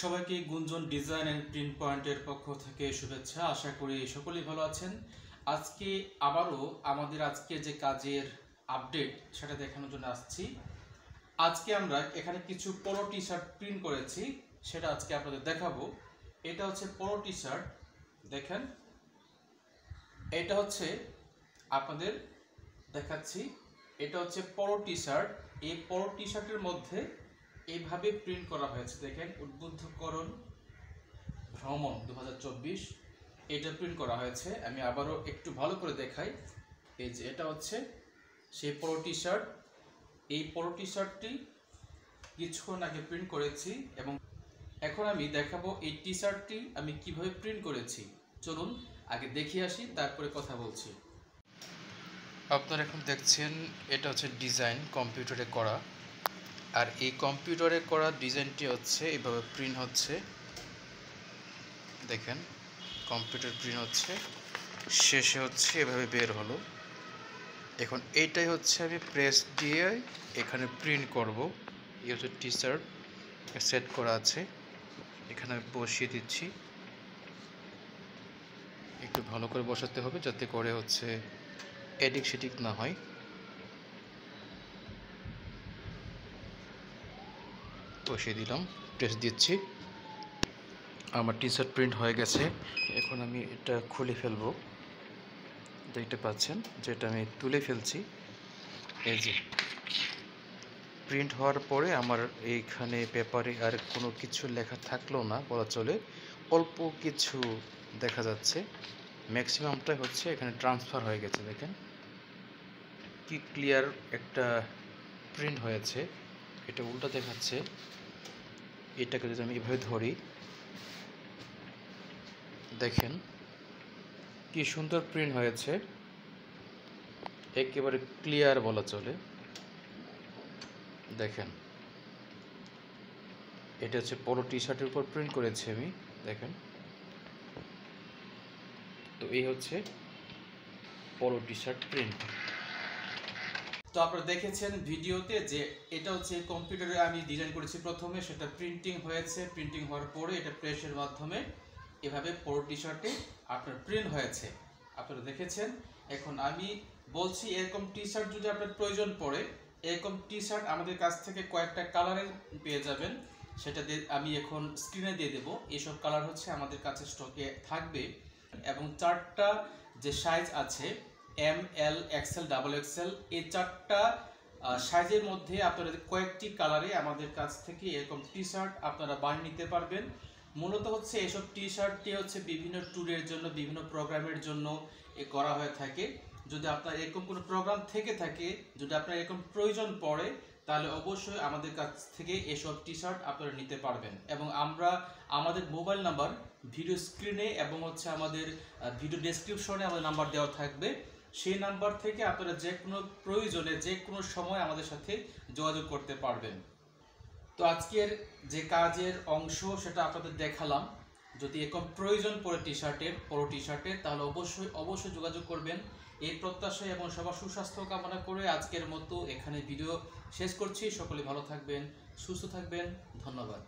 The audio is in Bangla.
সবাইকে গুঞ্জন ডিজাইন এন্ড প্রিন্ট পয়েন্টের পক্ষ থেকে শুভেচ্ছা। আশা করি সকলেই ভালো আছেন। আজকে আবারও আমাদের আজকে যে কাজের আপডেট সেটা দেখানোর জন্য আসছি। আজকে আমরা এখানে কিছু পোলো টি শার্ট প্রিন্ট করেছি, সেটা আজকে আপনাদের দেখাবো। এটা হচ্ছে পোলো টি শার্ট, দেখেন এটা হচ্ছে আপনাদের দেখাচ্ছি। এটা হচ্ছে পোলো টি শার্ট। এই পোলো টি শার্টের মধ্যে এইভাবে প্রিন্ট করা হয়েছে, দেখেন উদ্বুদ্ধকরণ ভ্রমণ 2024 এটা প্রিন্ট করা হয়েছে। আমি আবারও একটু ভালো করে দেখাই। এই যে এটা হচ্ছে সেই পোলো টি শার্ট। এই পোলো টি শার্টটি কিছুক্ষণ আগে প্রিন্ট করেছি এবং এখন আমি দেখাবো এই টি শার্টটি আমি কিভাবে প্রিন্ট করেছি। চলুন আগে দেখিয়ে আসি, তারপরে কথা বলছি। আপনারা এখন দেখছেন এটা হচ্ছে ডিজাইন কম্পিউটারে করা, আর এই কম্পিউটারে করা ডিজাইনটি হচ্ছে এইভাবে প্রিন্ট হচ্ছে। দেখেন কম্পিউটার প্রিন্ট হচ্ছে, শেষে হচ্ছে এভাবে বের হলো। এখন এইটাই হচ্ছে আমি প্রেস দিয়ে এখানে প্রিন্ট করব। এই হচ্ছে টি শার্ট সেট করা আছে, এখানে বসিয়ে দিচ্ছি। একটু ভালো করে বসাতে হবে যাতে করে হচ্ছে এদিক সেদিক না হয়। বসিয়ে দিলাম, প্রেস দিচ্ছি। আমার টি শার্ট প্রিন্ট হয়ে গেছে। এখন আমি এটা খুলে ফেলবো। দেখতে পাচ্ছেন যেটা আমি তুলে ফেলছি। এই যে প্রিন্ট হওয়ার পরে আমার এইখানে পেপারে আর কোনো কিছু লেখা থাকলো না বলা চলে, অল্প কিছু দেখা যাচ্ছে। ম্যাক্সিমামটাই হচ্ছে এখানে ট্রান্সফার হয়ে গেছে। দেখেন কি ক্লিয়ার একটা প্রিন্ট হয়েছে। এটা উল্টা দেখাচ্ছে। এটাকে যদি আমি এভাবে ধরি, দেখেন কি সুন্দর প্রিন্ট হয়েছে, একেবারে ক্লিয়ার বলা চলে। দেখেন এটা হচ্ছে পোলো টি শার্টের উপর প্রিন্ট করেছি আমি, দেখেন। তো এই হচ্ছে পোলো টি শার্ট প্রিন্ট। তো আপনারা দেখেছেন ভিডিওতে যে এটা হচ্ছে কম্পিউটারে আমি ডিজাইন করেছি প্রথমে, সেটা প্রিন্টিং হয়েছে। প্রিন্টিং হওয়ার পরে এটা প্রেসের মাধ্যমে এভাবে পোলো টি শার্টে আপনার প্রিন্ট হয়েছে, আপনারা দেখেছেন। এখন আমি বলছি এরকম টি শার্ট যদি আপনার প্রয়োজন পড়ে, এরকম টি শার্ট আমাদের কাছ থেকে কয়েকটা কালারে পেয়ে যাবেন। সেটা আমি এখন স্ক্রিনে দিয়ে দেবো। এইসব কালার হচ্ছে আমাদের কাছে স্টকে থাকবে এবং চারটা যে সাইজ আছে এম, এল, এক্সেল, ডাবল এক্সেল, এই চারটা সাইজের মধ্যে আপনারা কয়েকটি কালারে আমাদের কাছ থেকে এরকম টি শার্ট আপনারা বানিয়ে নিতে পারবেন। মূলত হচ্ছে এসব টি শার্টটি হচ্ছে বিভিন্ন ট্যুরের জন্য, বিভিন্ন প্রোগ্রামের জন্য করা হয়ে থাকে। যদি আপনার এরকম কোনো প্রোগ্রাম থেকে থাকে, যদি আপনার এরকম প্রয়োজন পড়ে, তাহলে অবশ্যই আমাদের কাছ থেকে এসব টি শার্ট আপনারা নিতে পারবেন। এবং আমরা আমাদের মোবাইল নাম্বার ভিডিও স্ক্রিনে এবং হচ্ছে আমাদের ভিডিও ডেসক্রিপশনে আমাদের নাম্বার দেওয়া থাকবে। সেই নাম্বার থেকে আপনারা যে কোনো প্রয়োজনে যে কোনো সময় আমাদের সাথে যোগাযোগ করতে পারবেন। তো আজকের যে কাজের অংশ সেটা আপনাদের দেখালাম। যদি এরকম প্রয়োজন পড়ে টি শার্টের, পোলো টি শার্টের, তাহলে অবশ্যই যোগাযোগ করবেন এই প্রত্যাশায় এবং সবার সুস্বাস্থ্য কামনা করে আজকের মতো এখানে ভিডিও শেষ করছি। সকলে ভালো থাকবেন, সুস্থ থাকবেন। ধন্যবাদ।